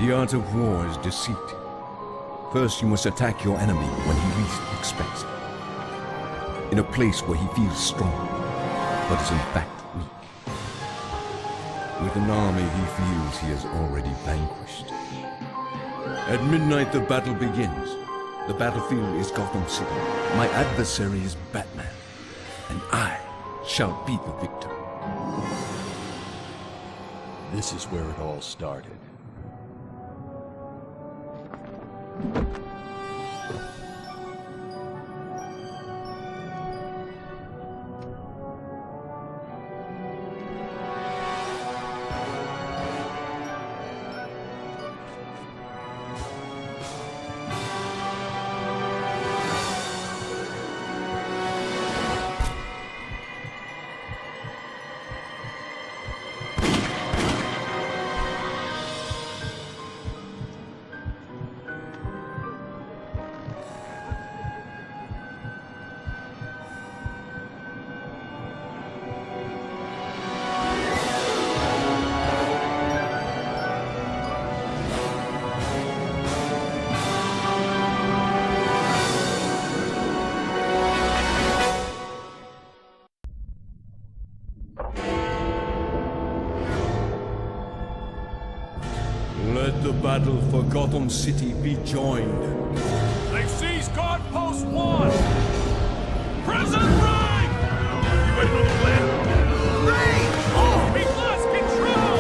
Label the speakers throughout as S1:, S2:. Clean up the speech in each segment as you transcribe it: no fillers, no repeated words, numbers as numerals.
S1: The art of war is deceit. First, you must attack your enemy when he least expects it. In a place where he feels strong, but is in fact weak. With an army he feels he has already vanquished. At midnight the battle begins. The battlefield is Gotham City. My adversary is Batman, and I shall be the victor.
S2: This is where it all started.
S1: Let the battle for Gotham City be joined.
S3: They've seized Guard Post 1! President Reign! Anybody know the plan? Reign! Oh, we've lost control!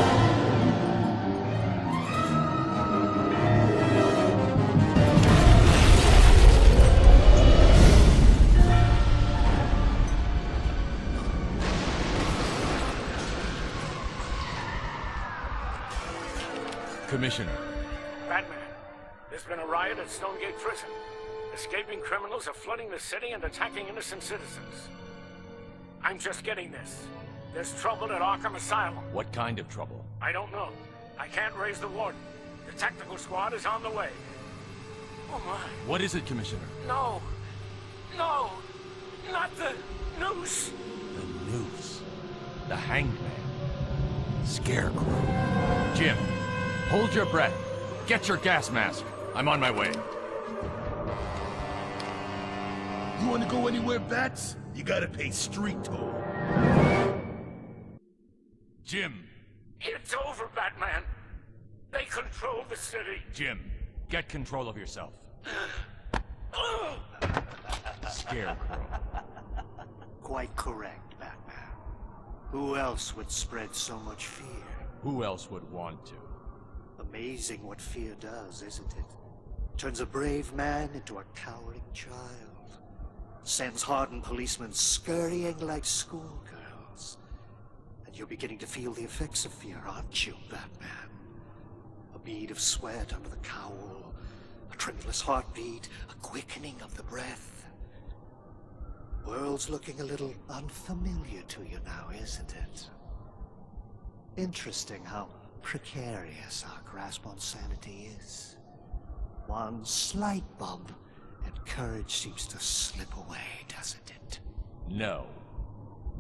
S2: Commissioner.
S3: Batman, there's been a riot at Stonegate Prison. Escaping criminals are flooding the city and attacking innocent citizens. I'm just getting this. There's trouble at Arkham Asylum.
S2: What kind of trouble?
S3: I don't know. I can't raise the warden. The tactical squad is on the way. Oh my.
S2: What is it, Commissioner?
S3: No. No. Not the noose.
S2: The noose. The hanged man. Scarecrow. Jim, hold your breath. Get your gas mask. I'm on my way.
S4: You wanna go anywhere, Bats? You gotta pay street toll.
S2: Jim.
S3: It's over, Batman. They control the city.
S2: Jim, get control of yourself. Scarecrow.
S5: Quite correct, Batman. Who else would spread so much fear?
S2: Who else would want to?
S5: Amazing what fear does, isn't it? Turns a brave man into a cowering child. Sends hardened policemen scurrying like schoolgirls. And you're beginning to feel the effects of fear, aren't you, Batman? A bead of sweat under the cowl, a tremulous heartbeat, a quickening of the breath. World's looking a little unfamiliar to you now, isn't it? Interesting how precarious our grasp on sanity is. One slight bump, and courage seems to slip away, doesn't it?
S2: No.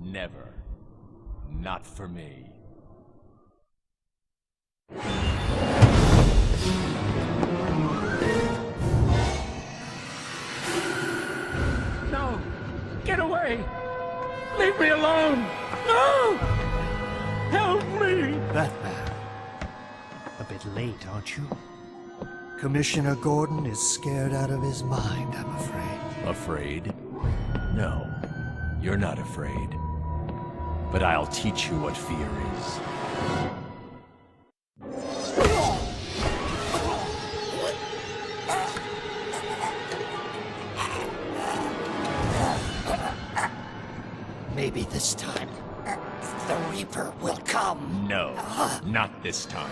S2: Never. Not for me.
S3: No! Get away! Leave me alone! No! Help me!
S5: Batman. A bit late, aren't you? Commissioner Gordon is scared out of his mind, I'm afraid.
S2: Afraid? No. You're not afraid. But I'll teach you what fear is.
S5: Maybe this time, the Reaper will come.
S2: No, not this time.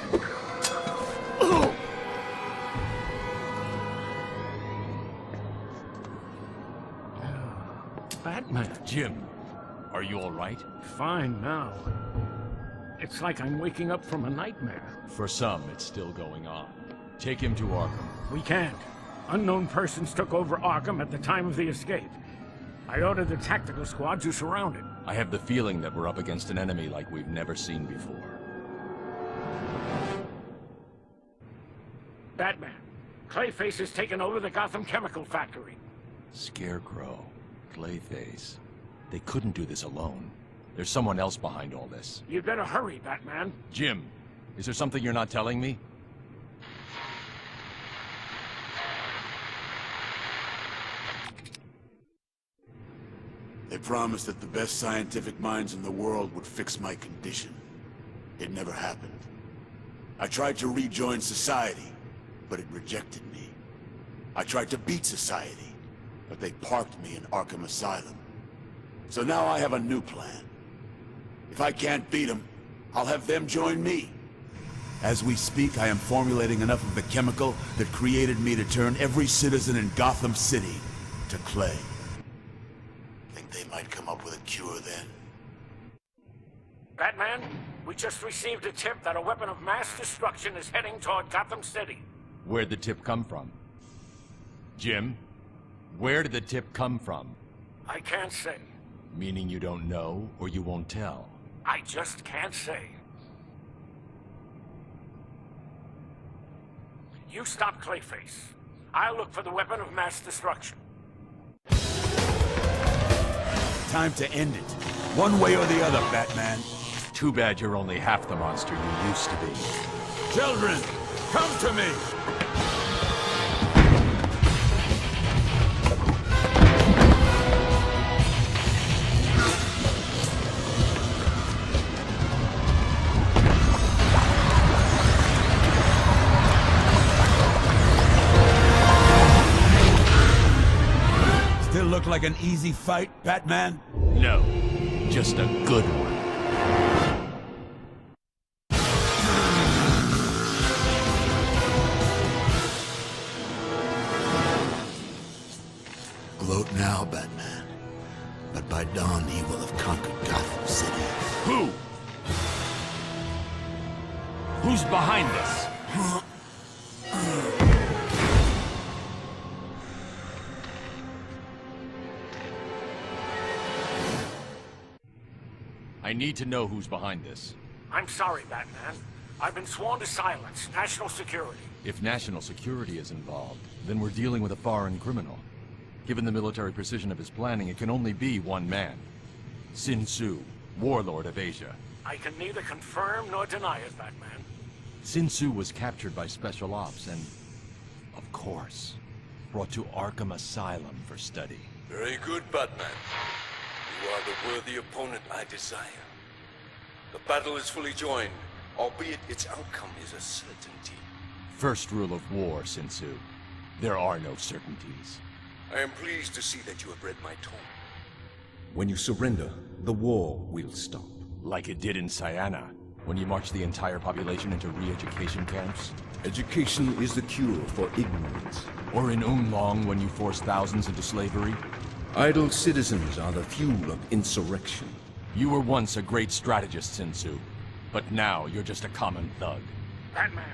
S3: Batman.
S2: Jim, are you all right?
S3: Fine now. It's like I'm waking up from a nightmare.
S2: For some, it's still going on. Take him to Arkham.
S3: We can't. Unknown persons took over Arkham at the time of the escape. I ordered the tactical squad to surround it.
S2: I have the feeling that we're up against an enemy like we've never seen before.
S3: Batman, Clayface has taken over the Gotham Chemical Factory.
S2: Scarecrow, Clayface. They couldn't do this alone. There's someone else behind all this.
S3: You'd better hurry, Batman.
S2: Jim, is there something you're not telling me?
S4: They promised that the best scientific minds in the world would fix my condition. It never happened. I tried to rejoin society, but it rejected me. I tried to beat society, but they parked me in Arkham Asylum. So now I have a new plan. If I can't beat them, I'll have them join me. As we speak, I am formulating enough of the chemical that created me to turn every citizen in Gotham City to clay. Think they might come up with a cure then?
S3: Batman, we just received a tip that a weapon of mass destruction is heading toward Gotham City.
S2: Where'd the tip come from? Jim, where did the tip come from?
S3: I can't say.
S2: Meaning you don't know, or you won't tell?
S3: I just can't say. You stop Clayface. I'll look for the weapon of mass destruction.
S4: Time to end it. One way or the other, Batman.
S2: Too bad you're only half the monster you used to be.
S4: Children, come to me! Still look like an easy fight, Batman?
S2: No, just a good one.
S4: Gloat now, Batman. But by dawn, he will have conquered Gotham City.
S2: Who? Who's behind this? I need to know who's behind this.
S3: I'm sorry, Batman. I've been sworn to silence national security.
S2: If national security is involved, then we're dealing with a foreign criminal. Given the military precision of his planning, it can only be one man. Sin Tzu, warlord of Asia.
S3: I can neither confirm nor deny it, Batman.
S2: Sin Tzu was captured by Special Ops and, of course, brought to Arkham Asylum for study.
S6: Very good, Batman. You are the worthy opponent I desire. The battle is fully joined, albeit its outcome is a certainty.
S2: First rule of war, Sin Tzu. There are no certainties.
S6: I am pleased to see that you have read my tone.
S1: When you surrender, the war will stop.
S2: Like it did in Siena, when you marched the entire population into re-education camps.
S1: Education is the cure for ignorance.
S2: Or in Oolong, when you forced thousands into slavery.
S1: Idle citizens are the fuel of insurrection.
S2: You were once a great strategist, Sin Tzu. But now you're just a common thug.
S3: Batman,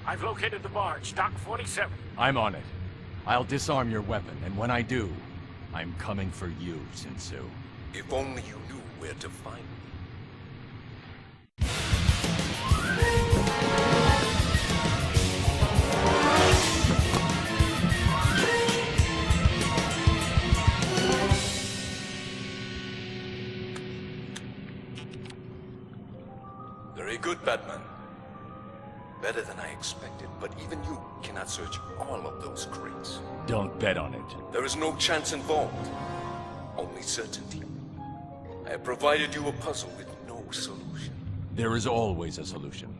S3: I've located the barge, Dock 47.
S2: I'm on it. I'll disarm your weapon, and when I do, I'm coming for you, Sin Tzu.
S6: If only you knew where to find me. Very good, Batman. Better than I expected, but even you cannot search all of those crates.
S2: Don't bet on it.
S6: There is no chance involved, only certainty. I have provided you a puzzle with no solution.
S2: There is always a solution.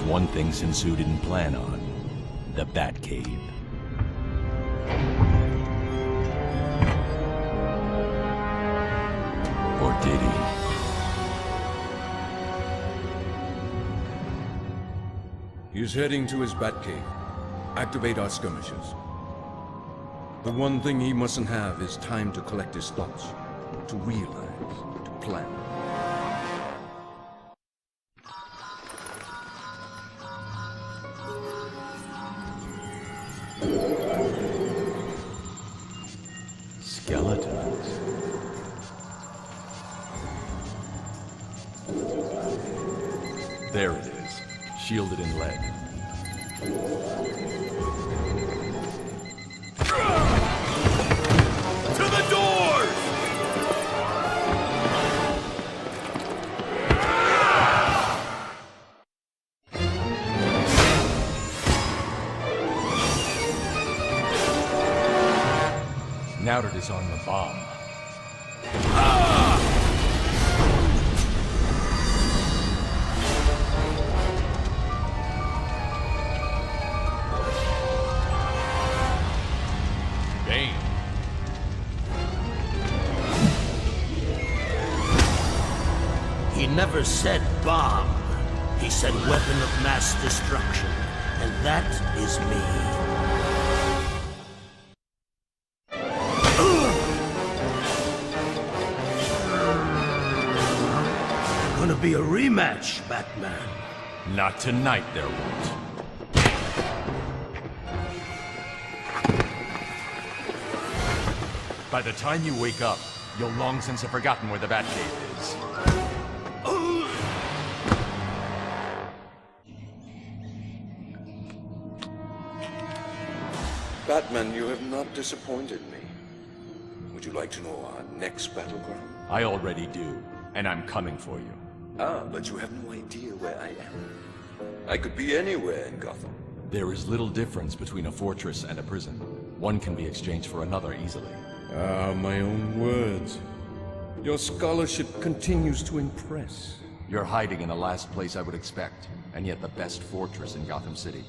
S2: One thing Sin Tzu didn't plan on. The Batcave. Or did he?
S1: He's heading to his Batcave. Activate our skirmishers. The one thing he mustn't have is time to collect his thoughts, to realize, to plan.
S2: Skeletons. There it is, shielded in lead. To the doors! Now to disarm the bomb. Bane.
S7: He never said bomb. He said weapon of mass destruction. And that is me. Gonna be a rematch, Batman.
S2: Not tonight, there won't. By the time you wake up, you'll long since have forgotten where the Batcave is.
S6: Batman, you have not disappointed me. Would you like to know our next battleground?
S2: I already do, and I'm coming for you.
S6: Ah, but you have no idea where I am. I could be anywhere in Gotham.
S2: There is little difference between a fortress and a prison. One can be exchanged for another easily.
S1: Ah, my own words. Your scholarship continues to impress.
S2: You're hiding in the last place I would expect, and yet the best fortress in Gotham City.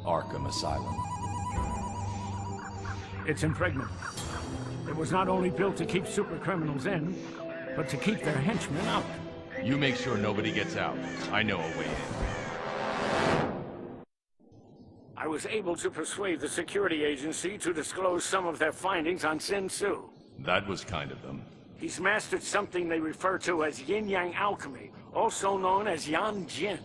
S2: Arkham Asylum.
S3: It's impregnable. It was not only built to keep super criminals in, but to keep their henchmen out.
S2: You make sure nobody gets out. I know a way in.
S3: I was able to persuade the security agency to disclose some of their findings on Sin Tzu.
S2: That was kind of them.
S3: He's mastered something they refer to as yin-yang alchemy, also known as Yan Jin.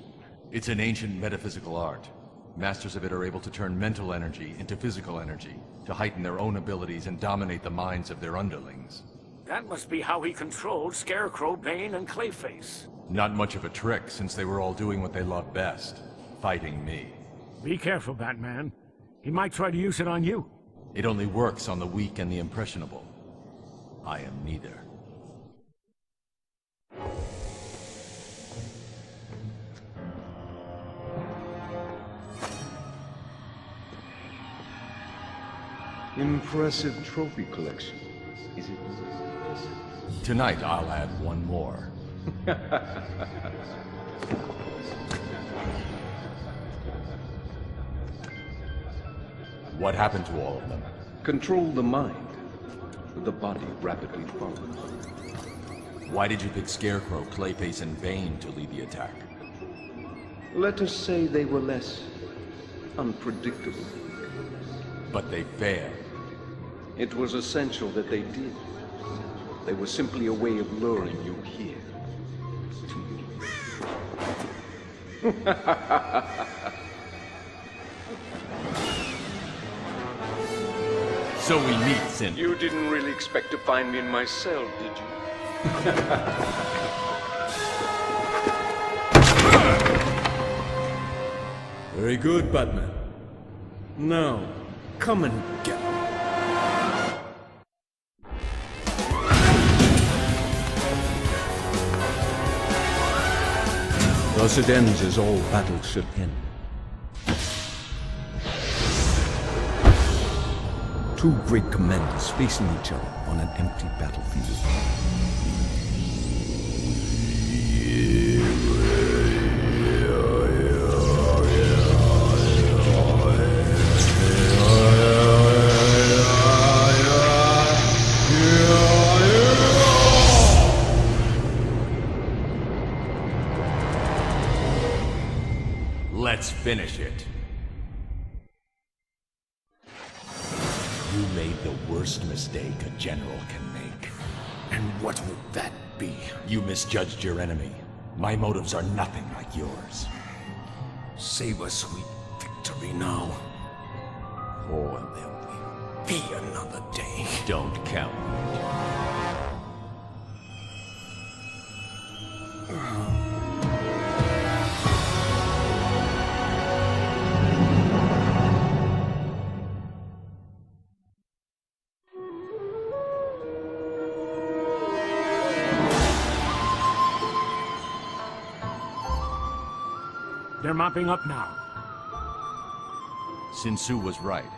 S2: It's an ancient metaphysical art. Masters of it are able to turn mental energy into physical energy, to heighten their own abilities and dominate the minds of their underlings.
S3: That must be how he controlled Scarecrow, Bane, and Clayface.
S2: Not much of a trick, since they were all doing what they love best. Fighting me.
S3: Be careful, Batman. He might try to use it on you.
S2: It only works on the weak and the impressionable. I am neither.
S1: Impressive trophy collection, is it?
S2: Tonight, I'll add one more. What happened to all of them?
S8: Control the mind. The body rapidly follows.
S2: Why did you pick Scarecrow, Clayface, and Bane to lead the attack?
S8: Let us say they were less unpredictable.
S2: But they failed.
S8: It was essential that they did. They were simply a way of luring you here. To me.
S2: So we meet, Sin.
S8: You didn't really expect to find me in my cell, did you?
S1: Very good, Batman. Now, come and get me. Thus it ends as all battles should end. Two great commanders facing each other on an empty battlefield.
S2: Let's finish it. You made the worst mistake a general can make.
S1: And what would that be?
S2: You misjudged your enemy. My motives are nothing like yours.
S1: Save a sweet victory now.
S2: Or there will be another day.
S7: Don't count.
S3: They're mopping up now.
S2: Sin Tzu was right.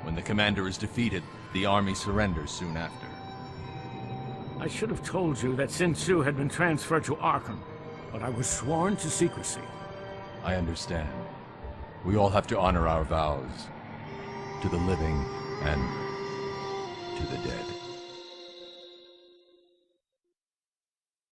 S2: When the commander is defeated, the army surrenders soon after.
S3: I should have told you that Sin Tzu had been transferred to Arkham, but I was sworn to secrecy.
S2: I understand. We all have to honor our vows. To the living and to the dead.